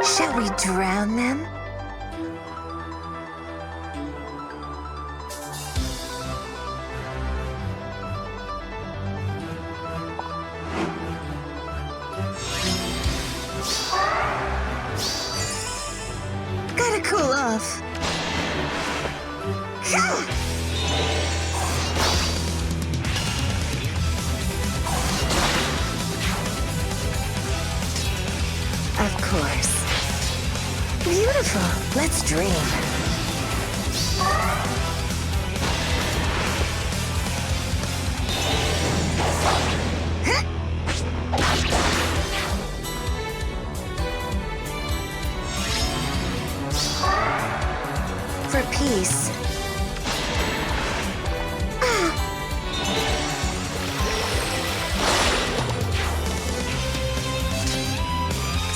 Shall we drown them? Gotta cool off. Of course. Beautiful. Let's dream. For peace.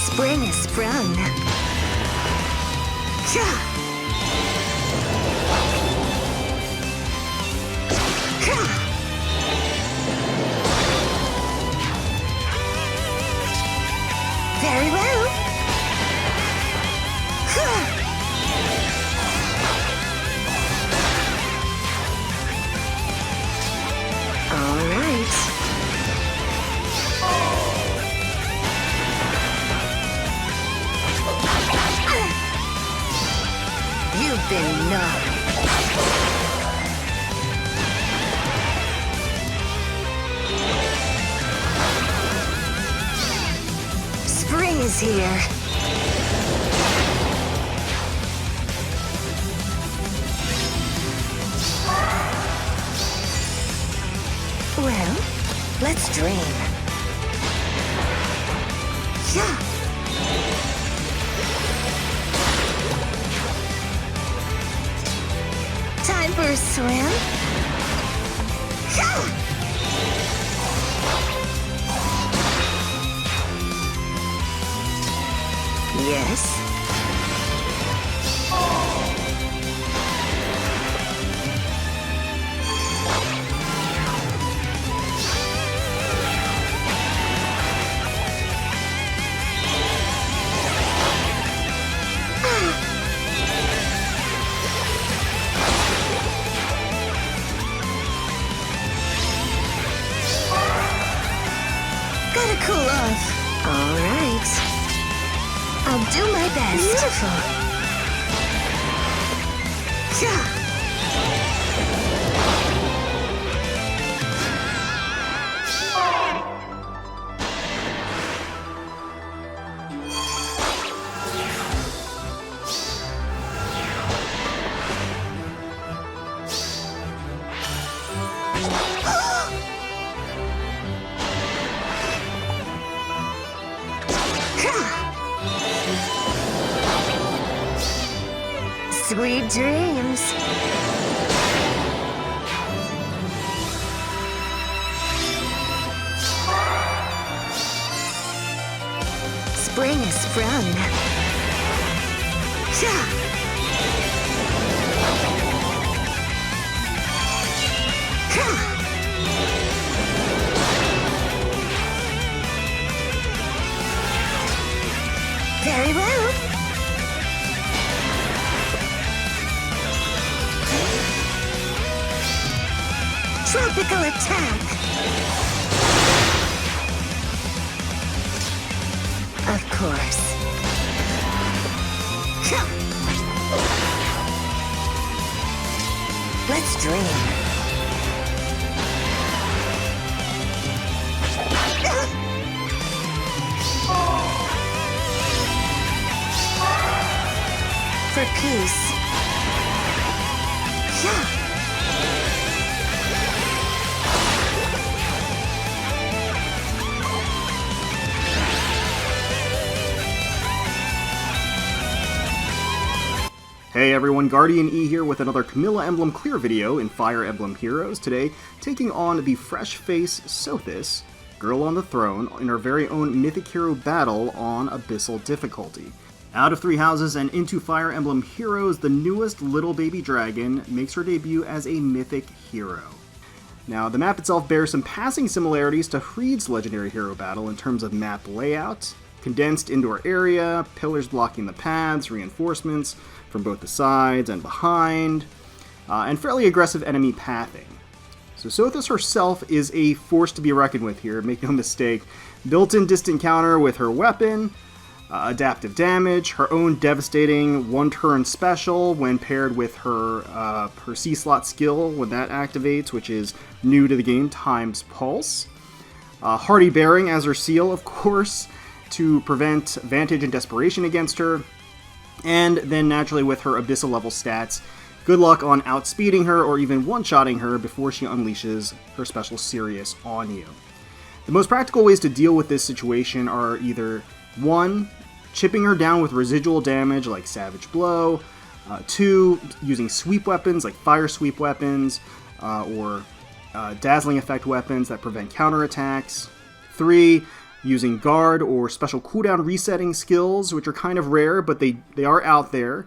Spring is sprung. Very well. All right. You've been knocked. Spring is here. Well, let's dream. Yeah. Time for a swim? Yes. Gotta cool off. All right. I'll do my best. Beautiful. Yeah. Sweet dreams. Spring is sprung. Very well. Tropical attack! Of course. Let's dream. For peace. Yeah. Hey everyone, GuardianE here with another Camilla Emblem clear video in Fire Emblem Heroes. Today, taking on the fresh-face Sothis, Girl on the Throne, in her very own Mythic Hero battle on Abyssal difficulty. Out of Three Houses and into Fire Emblem Heroes, the newest little baby dragon makes her debut as a Mythic Hero. Now, the map itself bears some passing similarities to Hreid's legendary hero battle in terms of map layout, condensed indoor area, pillars blocking the paths, reinforcements from both the sides and behind, and fairly aggressive enemy pathing. So Sothis herself is a force to be reckoned with here, make no mistake. Built-in distant counter with her weapon, adaptive damage, her own devastating one-turn special when paired with her C-slot skill when that activates, which is new to the game, Time's Pulse. Hardy Bearing as her seal, of course, to prevent Vantage and Desperation against her. And then naturally with her Abyssal level stats, good luck on outspeeding her or even one-shotting her before she unleashes her special Sirius on you. The most practical ways to deal with this situation are either 1. Chipping her down with residual damage like Savage Blow, 2. Using sweep weapons like Fire Sweep weapons, or Dazzling Effect weapons that prevent counterattacks, 3. Using Guard or special cooldown resetting skills, which are kind of rare, but they are out there.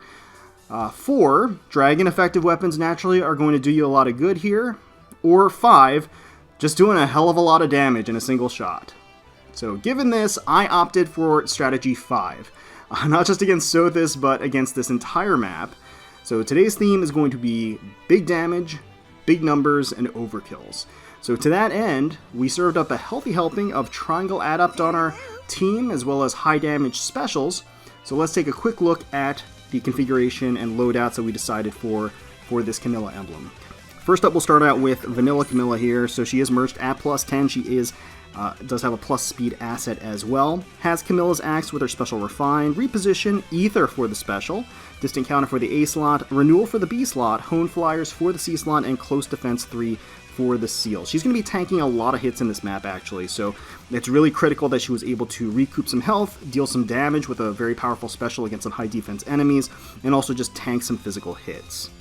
4. Dragon effective weapons naturally are going to do you a lot of good here. Or 5. Just doing a hell of a lot of damage in a single shot. So given this, I opted for strategy 5. Not just against Sothis, but against this entire map. So today's theme is going to be big damage, big numbers, and overkills. So to that end, we served up a healthy helping of Triangle Adept on our team, as well as high damage specials. So let's take a quick look at the configuration and loadouts that we decided for this Camilla emblem. First up, we'll start out with Vanilla Camilla here. So she is merged at +10. She does have a plus speed asset as well. Has Camilla's Axe with her special Refine, Reposition, Ether for the special, Distant Counter for the A slot, Renewal for the B slot, Hone Flyers for the C slot, and Close Defense 3 for the seal. She's going to be tanking a lot of hits in this map actually, so it's really critical that she was able to recoup some health, deal some damage with a very powerful special against some high defense enemies, and also just tank some physical hits.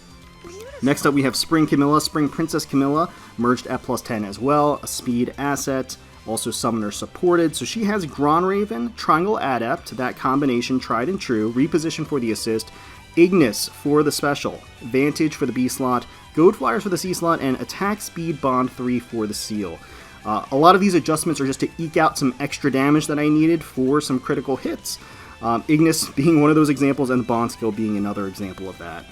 Next up we have Spring Camilla, Spring Princess Camilla, merged at +10 as well, a speed asset, also summoner supported, so she has Gronraven, Triangle Adept, that combination tried and true, Reposition for the assist, Ignis for the special, Vantage for the B slot, Goad Flyers for the C slot, and Attack Speed Bond 3 for the seal. A lot of these adjustments are just to eke out some extra damage that I needed for some critical hits. Ignis being one of those examples, and the Bond skill being another example of that.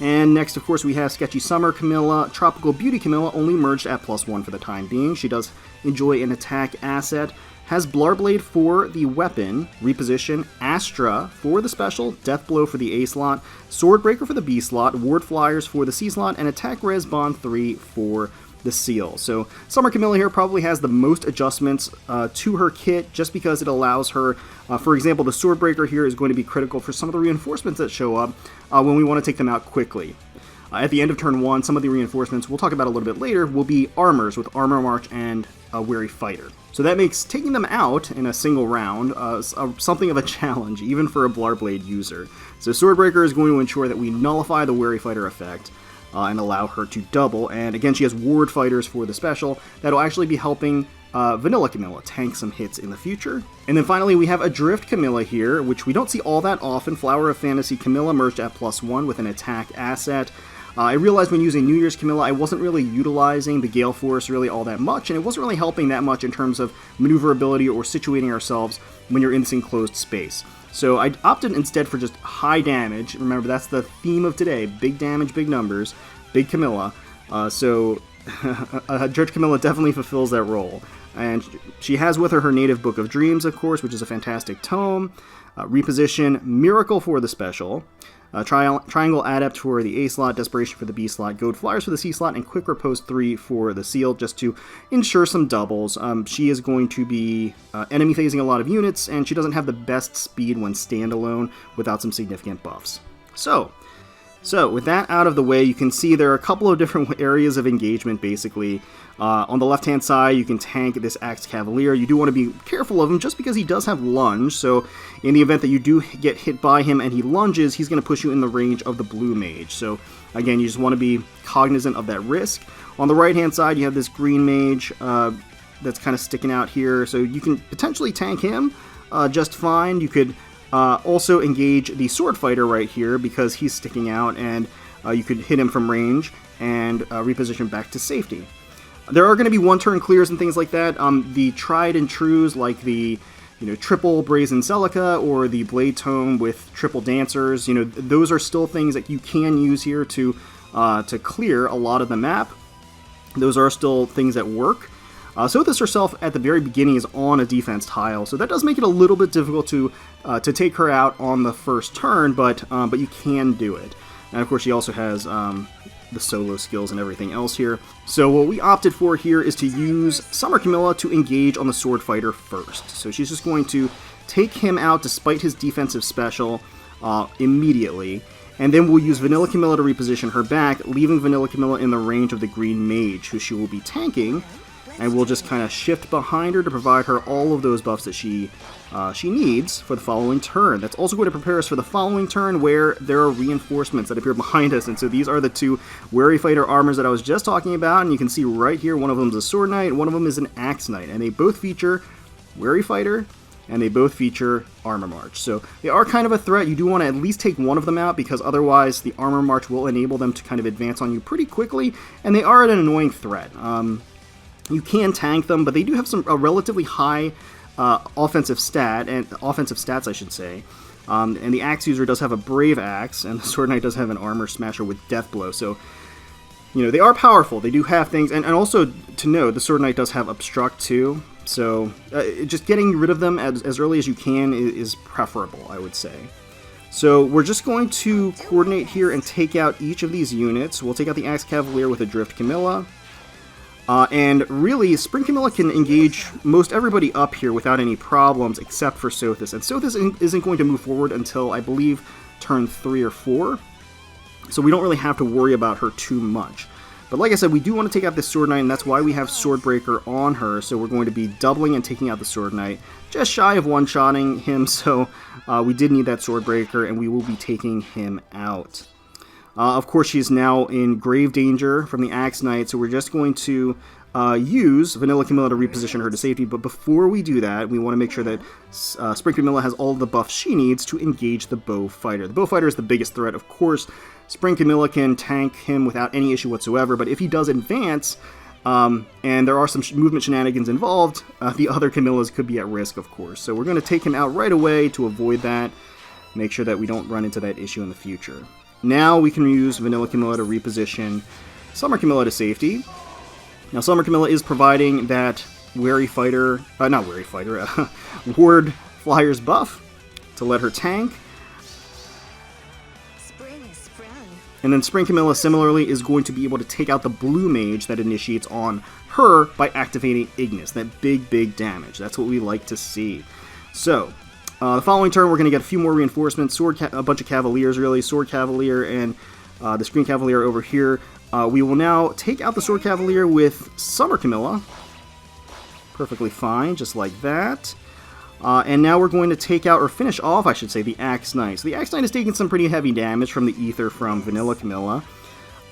And next, of course, we have Sketchy Summer Camilla, Tropical Beauty Camilla, only merged at +1 for the time being. She does enjoy an attack asset, has Blarblade for the weapon, Reposition, Astra for the special, Death Blow for the A slot, Swordbreaker for the B slot, Ward Flyers for the C slot, and Attack Res Bond 3 for the seal. So Summer Camilla here probably has the most adjustments to her kit, just because it allows her, for example, the Swordbreaker here is going to be critical for some of the reinforcements that show up when we want to take them out quickly. At the end of turn 1, some of the reinforcements we'll talk about a little bit later will be armors with Armor March and a Wary Fighter. So that makes taking them out in a single round something of a challenge, even for a Blarblade user. So Swordbreaker is going to ensure that we nullify the Wary Fighter effect and allow her to double. And again, she has Ward Fighters for the special. That'll actually be helping Vanilla Camilla tank some hits in the future. And then finally, we have Adrift Camilla here, which we don't see all that often. Flower of Fantasy Camilla merged at +1 with an attack asset. I realized when using New Year's Camilla, I wasn't really utilizing the Gale Force really all that much, and it wasn't really helping that much in terms of maneuverability or situating ourselves when you're in this enclosed space. So I opted instead for just high damage. Remember, that's the theme of today: big damage, big numbers, big Camilla. So Adrift Camilla definitely fulfills that role. And she has with her Native Book of Dreams, of course, which is a fantastic tome. Reposition, Miracle for the special. Triangle Adept for the A slot, Desperation for the B slot, Goad Flyers for the C slot, and Quick Repose 3 for the seal, just to ensure some doubles. She is going to be enemy phasing a lot of units, and she doesn't have the best speed when standalone without some significant buffs. So with that out of the way, you can see there are a couple of different areas of engagement, basically. On the left-hand side, you can tank this Axed Cavalier. You do want to be careful of him just because he does have lunge, so in the event that you do get hit by him and he lunges, he's going to push you in the range of the blue mage. So again, you just want to be cognizant of that risk. On the right-hand side, you have this green mage that's kind of sticking out here, so you can potentially tank him just fine. You could also engage the Sword Fighter right here because he's sticking out, and you could hit him from range and reposition back to safety. There are going to be one-turn clears and things like that. The tried and trues, like the triple Brazen Celica or the Blade Tome with triple Dancers. Those are still things that you can use here to clear a lot of the map. Those are still things that work. Sothis herself at the very beginning is on a defense tile, so that does make it a little bit difficult to take her out on the first turn, but you can do it. And of course she also has the solo skills and everything else here. So what we opted for here is to use Summer Camilla to engage on the Sword Fighter first. So she's just going to take him out despite his defensive special immediately. And then we'll use Vanilla Camilla to reposition her back, leaving Vanilla Camilla in the range of the Green Mage, who she will be tanking. And we'll just kind of shift behind her to provide her all of those buffs that she needs for the following turn. That's also going to prepare us for the following turn, where there are reinforcements that appear behind us. And so these are the two Wary Fighter armors that I was just talking about. And you can see right here, one of them is a Sword Knight, one of them is an Axe Knight. And they both feature Wary Fighter, and they both feature Armor March. So they are kind of a threat. You do want to at least take one of them out, because otherwise the Armor March will enable them to kind of advance on you pretty quickly. And they are an annoying threat. You can tank them, but they do have a relatively high offensive stats, I should say. And the Axe user does have a Brave Axe, and the Sword Knight does have an Armor Smasher with Death Blow. So, they are powerful. They do have things, and also to note, the Sword Knight does have Obstruct too. So, just getting rid of them as early as you can is preferable, I would say. So we're just going to coordinate here and take out each of these units. We'll take out the Axe Cavalier with Adrift Camilla. And really, Spring Camilla can engage most everybody up here without any problems, except for Sothis. And Sothis isn't going to move forward until, I believe, turn 3 or 4. So we don't really have to worry about her too much. But like I said, we do want to take out this Sword Knight, and that's why we have Swordbreaker on her. So we're going to be doubling and taking out the Sword Knight, just shy of one-shotting him. So we did need that Swordbreaker, and we will be taking him out. Of course, she's now in grave danger from the Axe Knight, so we're just going to use Vanilla Camilla to reposition her to safety. But before we do that, we want to make sure that Spring Camilla has all of the buffs she needs to engage the Bow Fighter. The Bow Fighter is the biggest threat, of course. Spring Camilla can tank him without any issue whatsoever, but if he does advance, and there are some movement shenanigans involved, the other Camillas could be at risk, of course. So we're going to take him out right away to avoid that, make sure that we don't run into that issue in the future. Now we can use Vanilla Camilla to reposition Summer Camilla to safety. Now Summer Camilla is providing that Wary Fighter, Ward Flyer's buff to let her tank. Spring is sprung. And then Spring Camilla similarly is going to be able to take out the Blue Mage that initiates on her by activating Ignis, that big damage. That's what we like to see. So, the following turn, we're going to get a few more reinforcements, a bunch of Cavaliers, really, Sword Cavalier and the Screen Cavalier over here. We will now take out the Sword Cavalier with Summer Camilla. Perfectly fine, just like that. And now we're going to take out, or finish off, I should say, the Axe Knight. So the Axe Knight is taking some pretty heavy damage from the Ether from Vanilla Camilla.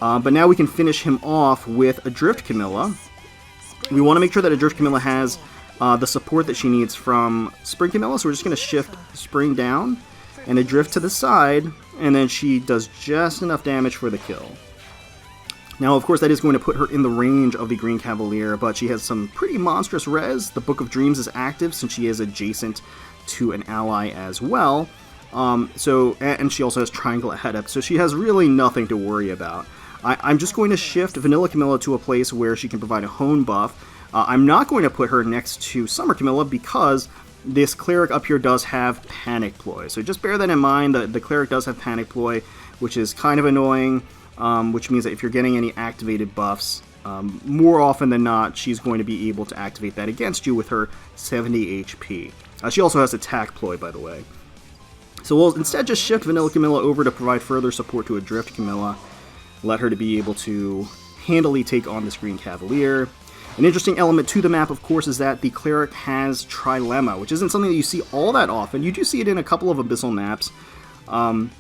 But now we can finish him off with Adrift Camilla. We want to make sure that Adrift Camilla has the support that she needs from Spring Camilla, so we're just going to shift Spring down and Adrift to the side, and then she does just enough damage for the kill. Now, of course, that is going to put her in the range of the Green Cavalier, but she has some pretty monstrous res. The Book of Dreams is active since she is adjacent to an ally as well. And she also has Triangle Adept, so she has really nothing to worry about. I'm just going to shift Vanilla Camilla to a place where she can provide a Hone buff. I'm not going to put her next to Summer Camilla because this Cleric up here does have Panic Ploy. So just bear that in mind. The Cleric does have Panic Ploy, which is kind of annoying, which means that if you're getting any activated buffs, more often than not, she's going to be able to activate that against you with her 70 HP. She also has Attack Ploy, by the way. So we'll instead just shift Vanilla Camilla over to provide further support to Adrift Camilla, let her to be able to handily take on this Green Cavalier. An interesting element to the map, of course, is that the Cleric has Trilemma, which isn't something that you see all that often. You do see it in a couple of Abyssal maps, and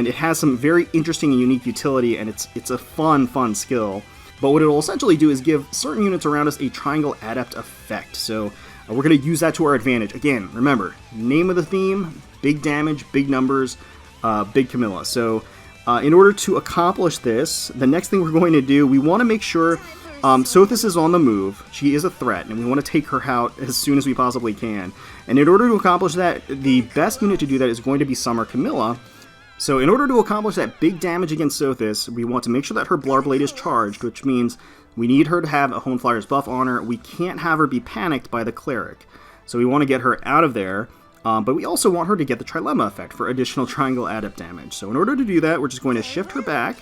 it has some very interesting and unique utility, and it's a fun skill. But what it will essentially do is give certain units around us a Triangle Adept effect, so we're going to use that to our advantage. Again, remember, name of the theme, big damage, big numbers, big Camilla. So in order to accomplish this, the next thing we're going to do, we want to make sure Sothis is on the move. She is a threat, and we want to take her out as soon as we possibly can. And in order to accomplish that, the best unit to do that is going to be Summer Camilla. So in order to accomplish that big damage against Sothis, we want to make sure that her Blarblade is charged, which means we need her to have a Hone Flyer's buff on her. We can't have her be panicked by the Cleric. So we want to get her out of there, but we also want her to get the Trilemma effect for additional Triangle Adept damage. So in order to do that, we're just going to shift her back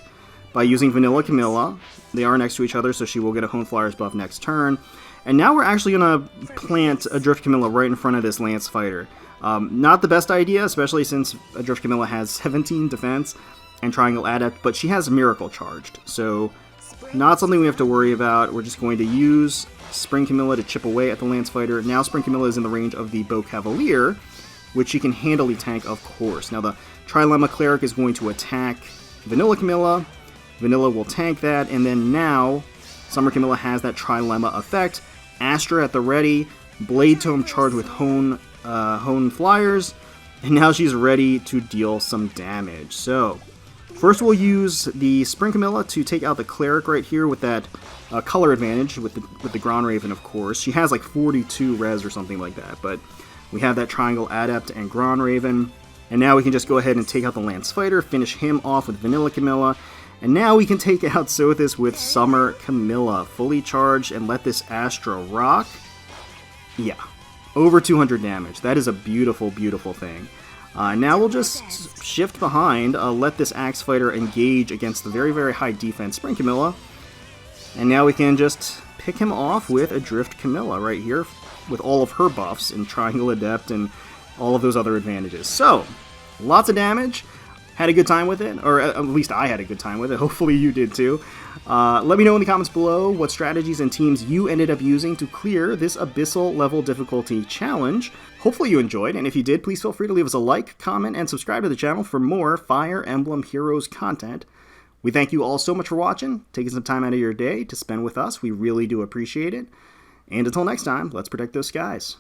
by using Vanilla Camilla. They are next to each other, so she will get a Hone Flyer's buff next turn. And now we're actually going to plant Adrift Camilla right in front of this Lance Fighter. Not the best idea, especially since Adrift Camilla has 17 defense and Triangle Adept, but she has Miracle charged, so not something we have to worry about. We're just going to use Spring Camilla to chip away at the Lance Fighter. Now Spring Camilla is in the range of the Bow Cavalier, which she can handily tank, of course. Now the Trilemma Cleric is going to attack Vanilla Camilla. Vanilla will tank that, and then now Summer Camilla has that Trilemma effect. Astra at the ready, Blade Tome charged with Hone Flyers, and now she's ready to deal some damage. So first we'll use the Spring Camilla to take out the Cleric right here with that color advantage with the Grand Raven, of course. She has like 42 res or something like that, but we have that Triangle Adept and Grand Raven, and now we can just go ahead and take out the Lance Fighter, finish him off with Vanilla Camilla. And now we can take out Sothis with Summer Camilla, fully charged, and let this Astra rock. Yeah, over 200 damage. That is a beautiful, beautiful thing. Now we'll just shift behind, let this Axe Fighter engage against the very, very high defense Spring Camilla. And now we can just pick him off with Adrift Camilla right here, with all of her buffs and Triangle Adept and all of those other advantages. So, lots of damage. Had a good time with it, or at least I had a good time with it. Hopefully you did too. Let me know in the comments below what strategies and teams you ended up using to clear this Abyssal level difficulty challenge. Hopefully you enjoyed, and if you did, please feel free to leave us a like, comment, and subscribe to the channel for more Fire Emblem Heroes content. We thank you all so much for watching, taking some time out of your day to spend with us. We really do appreciate it. And until next time, let's protect those skies.